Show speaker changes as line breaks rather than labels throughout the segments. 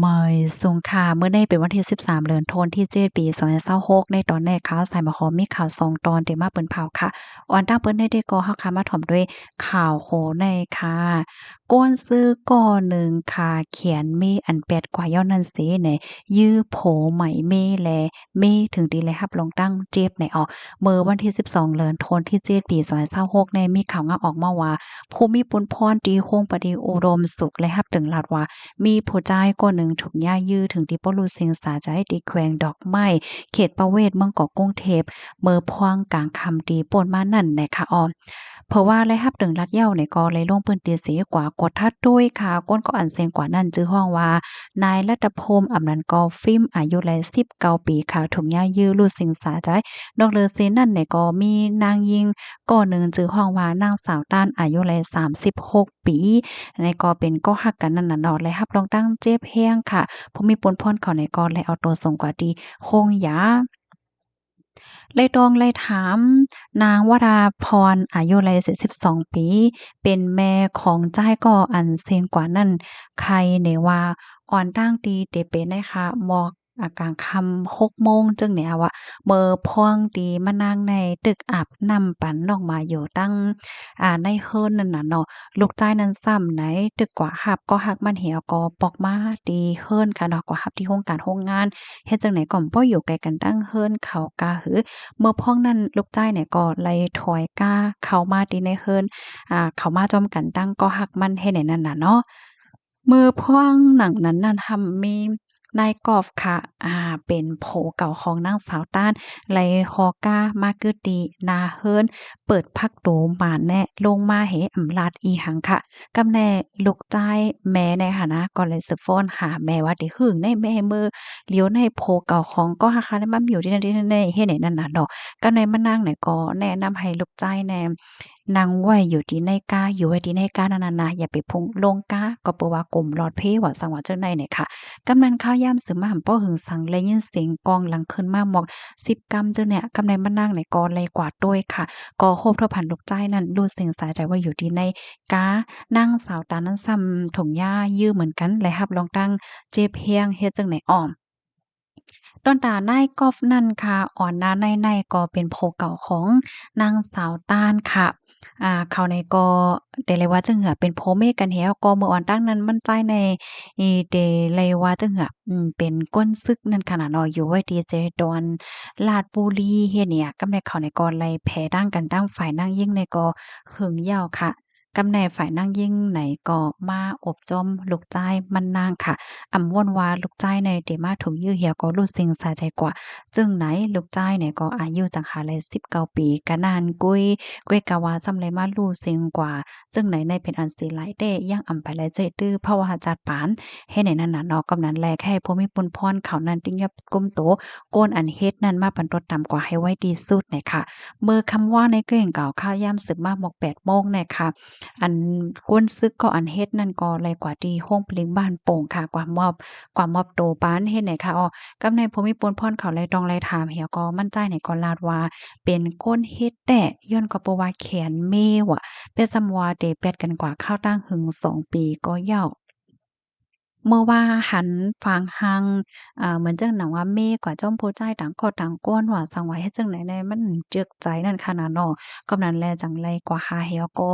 เมยสุงค่ะเมื่อได้เป็นวันที่13เดือนธันวาคมที่7ปี2026ในตอนแรกข่าวสายมาขอมีข่าว2ตอนที่มาเปิ้นเผาค่ะออนตั้งเปิ้นได้ก็เฮาค่ะมาถ่อมด้วยข่าวโหในค่ะก้นซื้อก่อหนึ่งค่ะเขียนมีอันแปดกว่าย้อนนั่นสิเนี่ยยื้อโผไหมเมแลเมถึงดีเลยครับลงตั้งเจ็บในออกเมื่อวันที่12เดือนธันวาคมที่7ปี2026ในมีข่าวงาออกมาว่าภูมิพลพรตีโคงปฏิอุดมสุขและรับถึงลาดว่า มีผู้ชายคนหนึ่งถูกย่ายื้อถึงที่ปรู้เสียงสาใจที่แขวงดอกไม้เขตประเวศเมืองเกาะกรุงเทพเมื่อพวงกลางคำตีป่นมานั่นแหละค่ะอ้อเพราะว่าได้รับถึงรัดเหย้าเนี่ยก็เลยลงพื้นที่เสียกว่ากดทัดด้วยค่ะก้นก็อันเซียงกว่านั้นชื่อห้องว่านายรัตพงษ์อำนันต์กอฟิล์มอายุหลาย19ปีค่ะถูกย่ายื้อรู้สิงสาใจดอกเลอเซนั่นเนี่ยก็มีนางยิงก่อหนึ่งชื่อห้องว่านางสาวต้านอายุหลาย36ปีในก็เป็นก็ฮักกันนั่นน่ะเนาะและรับรองตั้งเจ็บแฮงค่ะผู้มีปนพ่นเขาในก็เลยเอาตัวส่งกว่าที่โคงหยา เลยตองเลยถามนางวราพรอายุไร42ปีเป็นแม่ของจ้ายก่ออันเซียงกว่านั้นใครเนว่าอ่อนตั้งตีเตเป็นได้ค่ะหมอกกลางค่ำ6โมงจึงเนี่ยว่าเมื่อพ่วงตีมานั่งในตึกอาบน้ำปันออกมาอยู่ตั้งในเฮิรนนั่นน่ะเนาะลูกจ้ายนั้นซ้ำไหนตึกกว่าหับก็หักมันเหี่ยวก็ปอกมาตีเฮิรนค่ะเนาะก็หับที่โรงการโรงงานเฮ็ดจังไหนก็บ่อยู่ไกลกันตั้งเฮิรนเขากาหือ เมื่อพ้องนั้นลูกจ้ายเนี่ยก็ไล่ถอยก้าเข้ามาที่ในเฮิรนเข้ามาจอมกันตั้งก็ฮักมันเฮ็ดให้นั่นน่ะเนาะมือพ่วงหนังนั้นน่ะทำมีนายกอล์ฟค่ะเป็นโผเก่าของนางสาวต้านไลฮอก้ามาเกอร์ตีนาเฮิรนเปิดพักโตมาแน่ลงมาเหอำลาดอีหังค่ะกำแน่ลูกจ้ายแม่ในหั้นนะก็เลยสิฟ้อนหาแม่ว่าติหึงในแม่มือ เลี้ยวในโพเก่าของก็หาคาได้มาอยู่ที่นั่นที่นี่เฮ็ดให้นั่นน่ะดอกก็ในมานั่งเนี่ยก็แนะนำให้ลูกจ้ายแน่นั่งไว้อยู่ที่ในกาอยู่ไว้ที่ในกานั่นน่ะนะอย่าไปพุงลงกาก็เพราะว่ากลุ่มลอดเพว่าสังว่าจังได๋เนี่ยค่ะกำนันข้าวยามสือมาหำป้อหึงสังเลยยินเสียงกองหลังขึ้นมาหมอก10กำจังเนี่ยกำในมานั่งเนี่ยก็เลยกวาดด้วยค่ะก็โฮบเท่าพันลูกจ้ายนั่นรู้เสียงสาใจว่าอยู่ที่ในกานางสาวตานั้นซ้ำถุงหญ้ายื้อเหมือนกันและรับรองตั้งเจ็บแฮงเฮ็ดจังไหนอ้อม ต้นตาลายกอล์ฟนั่นค่ะอ่อนนาในก็เป็นโผเก่าของนางสาวต้านค่ะเขาในก็ได้เลยว่าจั่งเหอะเป็นโพเมกันแฮวก็เมื่ออ่อนตั้งนั้นมั่นใจในได้เลยว่าจั่งเหอะเป็นก้นซึกนั่นขนาดเนาะอยู่ไว้ที่เจดอนลาดบุรีเฮ็ดเนี่ยกำในเขาในก็ไล่แพ้ดั้งกันดั้งฝ่ายนางยิ่งในก็หึงยาวค่ะกำแหน่ฝ่ายนางยิ่งไหนก็มาอบจอมลูกจ้ายมันนางค่ะ อำม่วนว่าลูกจ้ายในเดมาถูกยื้อเหี่ยวก็รู้สึงสะใจกว่าจึงไหนลูกจ้ายเนี่ยก็อายุจังหาเลย19ปีกะนานกุ้ยกะว่าซำเลยมารู้สึงกว่าจึงไหนในเป็นอันสิหลายเด้ยังอำไปและใจตื้อเพราะว่าจัดปานเฮ็ดให้นั่นน่ะเนาะกำนั้นแลแค่ผู้มีปุญพรเขานั้นติงยับก้มโตโกนอันเฮ็ดนั้นมาปันตดต่ำกว่าให้ไว้ดีสุดน่ะค่ะเมื่อคำว่าในเกร่งเก่าข้าวยามสืบมาหมอก8โมงน่ะค่ะ อันก้นซึกก็อันเฮ็ดนั่นก็เลยกว่าที่โฮงปลิงบ้านโป่งค่ะกว่ามอบโตปานเฮ็ดไหนค่ะอ้อกำในภูมิพลพรเขาเลยต้องเลยถามเหี่ยก็มั่นใจในก็ลาดว่าเป็นก้นเฮ็ดแต่ย้อนก็เพราะว่าแขนเมว่ะเป็นซำว่าเดแปดกันกว่าข้าวตั้งหึง2ปีก็ยาว เมื่อว่าหันฝางหังเหมือนจังหนังว่าเมฆกว่าจ้อมโพใจต่างก็ต่างก้นว่าสังว่าเฮ็ดจั่งใดแน่มันจึกใจนั่นขนาดเนาะกำนั้นแลจังไรกว่าหาแฮวก็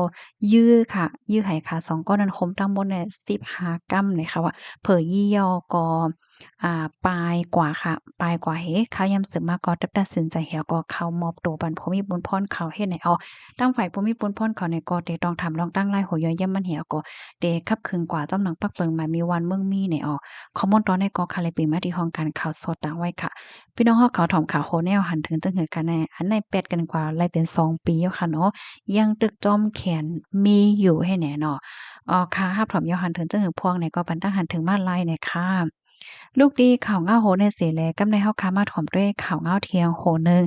ยื้อค่ะยื้อให้ขาสองก้อนนั้นคมทั้งหมดเนี่ย15กำเลยค่ะว่าเผยยี่ยอก็ปลายกว่าค่ะปลายกว่าเฮเขายามสืบมาก็ตัดสินใจแฮวก็เข้ามอบตัวบันพมิบุญพรเขาเฮ็ดให้เอาทางฝ่ายภูมิบุญพรเขาเนี่ยก็ได้ต้องทำลองตั้งไล่หัวย่อยย่ำมันเหี่ยวก็ เดคับคึงกว่าจำหนังปักเปิงหมายมีวันเมืองมีเนี่ยคอมมอนตอนในก็คาเลปีมาที่ห้องการข่าวสดดังไว้ค่ะพี่น้องเฮาเขาถ่อมข่าวโฮแนวหันถึงจังเหิดคะแนอันในเป็ดกันกว่าไล่เป็น2 ปีแล้วค่ะเนาะยังตึกจอมแขนมีอยู่ให้แหน่เนาะค่ะฮับถ่อมยอหันถึงจังเหิดพวงเนี่ยก็ปันตั้งหันถึงมาไล่เนี่ยค่ะลูกดีข่าวเงาโหในเสแลกำในเฮาคามาถ่อมด้วยข่าวเงาเทียงโหนึง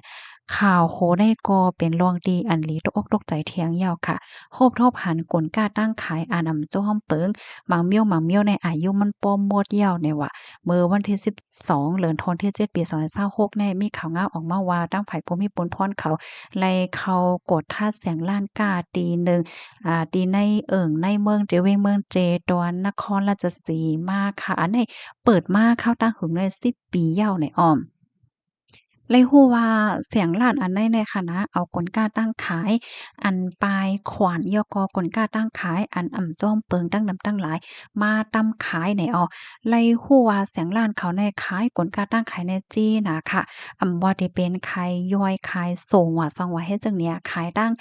ข่าวโคได้ก็เป็นเรื่องดีอันหลีตกอกตกใจเที่ยงยาวค่ะโคบทบหันกลกล้าตั้งขายอานำโจ้อมเปิงหมังเมี่ยวในอายุมันป้อมหมดยาวเนี่ยว่าเมื่อวันที่12เดือนธันวาคมที่7ปี2026เนี่ยมีข่าวงาออกมาว่าตั้งไผผู้มีปนพรเขาไล่เขากดท่าเสียงล้านกาตีหนึ่งตีในในเมืองเจเวงเมืองเจดวนนครราชสีมาค่ะอันนี้เปิดมาเข้าตั้งหึงเลย10ปียาวในอ้อม เลยฮู้ว่าเสียงล้านอันใดในคณะเอากลกล้าตั้งขายอันปลายขวานยกกลกล้าตั้งขายอันอ่ำจ้อมเปิงตั้งนำตั้งหลายมาตำขายในออเลยฮู้ว่าเสียงล้านเขาในขายกลกล้าตั้งขายในจี้น่ะค่ะบ่ได้เป็นขายย่อยขายส่งว่าซังว่าเฮ็ดจังเนี้ยขายตั้ง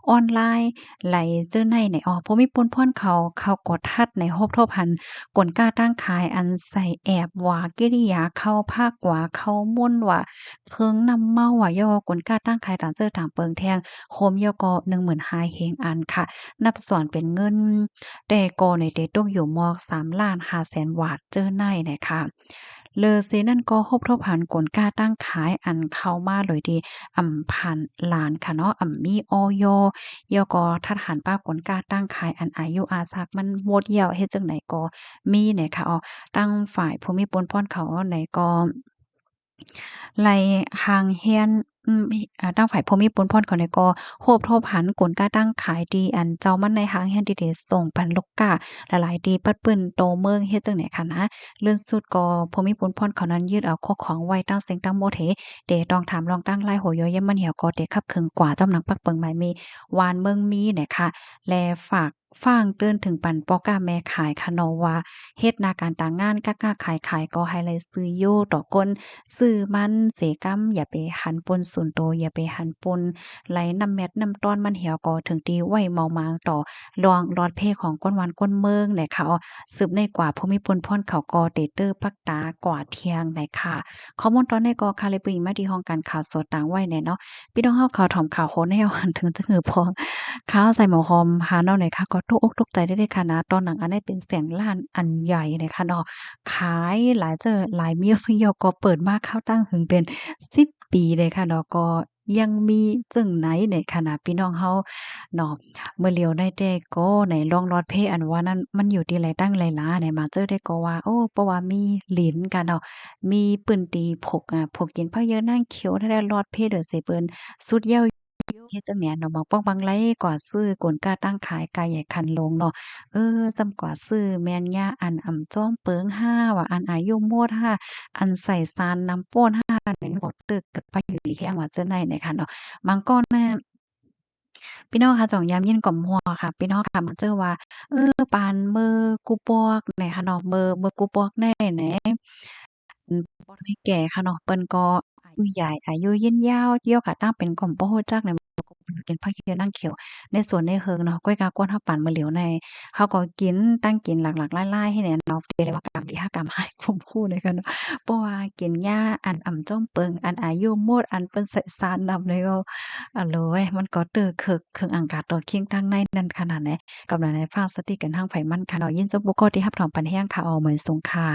ออนไลน์ไหลเจอในออผู้มีปนพ่อนเขากดทัดในโฮบโทพันกลกล้าตั้งขายอันใส่แอบว่ากิริยาเข้าภาคกว่าเข้าม่วนว่า เคิงนำเมาว่ายอกลกาตั้งขายต่างเจอต่างเปิงแทงโคมยอกอ15,000เฮงอันค่ะนับส่วนเป็นเงินแต่กอในเตต้องอยู่มอก3,500,000วาทเจอในนะคะเลอเซนั่นก็ฮบทบหันกลกาตั้งขายอันเข้ามาเลยดีพันล้านค่ะเนาะมีอยยอกอทัดหันป้ากลกาตั้งขายอันอายุอาซักมันหมดเหี่ยวเฮ็ดจังไหนก็มีเนี่ยค่ะตั้งฝ่ายภูมิปนพรเขาไหนก็ไล่ห่างเฮียนตั้งฝ่ายภูมิปนพรเขาเนี่ยก็โฮบทบหันกลกาตั้งขายดีอันเจ้ามันในห้างเฮียนดีเดส่งปันลูกกาหลายๆดีปัดปื้นโตเมืองเฮ็ดจังไหนคะนะเลื่อนสุดก็ภูมิปนพรเขานั้นยืดเอาข้อของไว้ตั้งเสียงตั้งโมเทเดต้องถามลองตั้งไล่โหยยมันเหี่ยวก็เดคับครึ่งกว่าจำหนังปักเปิงหมายมีวานเมืองมีเนี่ยค่ะและฝากฟ้างเตือนถึงปันปอกาแม่ขายคะเนาะว่าเฮ็ดนาการต่างงานกะขายก็ให้ไลซื้ออยู่ต่อก้น ซื้อมันเสกำอย่าไปหันปนส่วนตัวอย่าไปหันปนไหลน้ำแมดน้ำต้อนมันเหี่ยวก่อถึงตีไว้เมามางต่อลองลอดเพของก้นวันก้นเมืองเนี่ยค่ะสืบในกว่าภูมิพลพ่นเขากอเตเตอร์ปักตากว่าเที่ยงในค่ะข้อมูลตอนในกอคาเลยปอิงมาที่ห้องการข่าวสดต่างไว้เนี่ยเนาะพี่น้องเฮาข่าวถ่อมข่าวโหนให้หันถึงจะหือพองข้าวใส่หมอหอมหาเนาะไหนค่ะก็ตกอกตกใจได้เลยค่ะนะตอนหนังอันนี้เป็นเสียงล้านอันใหญ่เลยค่ะเนาะ ขายหลายเจอหลายเมี่ยวเยก็เปิดมาข้าวตั้งถึงเป็น10ปีเลยค่ะเนาะก็ยังมีจึงไหนในขณะพี่น้องเฮาเนาะเมื่อเลียวได้แต่ก็ในร่องรอดเพอันว่านั้นมันอยู่ที่ไรตั้งไรล้าเนี่ยมาเจอได้ก็ว่าโอ้เพราะว่ามีหลินกันเนาะมีปืนตีพกพกกินผ้าเยอะนั่งเขียวถ้าได้รอดเพเด้อเสเปิ้นสุดยาวเฮ็ดจังแหน่เนาะบางป้องบางไลกว่าซื้อกวนกล้าตั้งขายกายใหญ่คันลงเนาะ ส่ำกว่าซื้อแม่นย่าอันอ่ำจ้อมเปิง5ว่าอันอายุโมด5อันใส่ซานน้ำโป้น5ในหดตึกกับไปอยู่ดีแค่ว่าเจ้าในเนี่ยค่ะเนาะบางก้อนน่ะพี่น้องค่ะจ่องยามเย็นก่อมหัวค่ะพี่น้องค่ะมาเจอว่าปานมือกูปอกแหน่ค่ะเนาะมือกูปอกแน่แหน บ่ได้แก่ค่ะเนาะเปิ้นก็อายุใหญ่อายุยืนยาวเกี่ยวกับตั้งเป็นก่อมบ่ฮู้จักเนี่ยมันก็เป็นภาคีนางเขียวในสวนในเฮิงเนาะก้อยกากวนเฮาปั่นมื้อเหลียวในเฮาก็กินตั้งกินหลากๆหลายๆให้แหน่เนาะเรียกได้ว่ากรรมดี5กรรมให้ควบคู่เลยค่ะเนาะเพราะว่ากินยาอันอ่ำจ้อมเปิงอันอายุโมดอันเปิ้นใส่สารนำเลยก็โลยมันก็เตื้อคึกเครื่องอังกาดต่อเคียงทางในนั่นขนาดไหนกำลังในฟ้าสติกันทางไผมันค่ะเนาะยินจบบ่ก็ที่รับถอมปันแห้งค่ะเหมือนสงค่ะ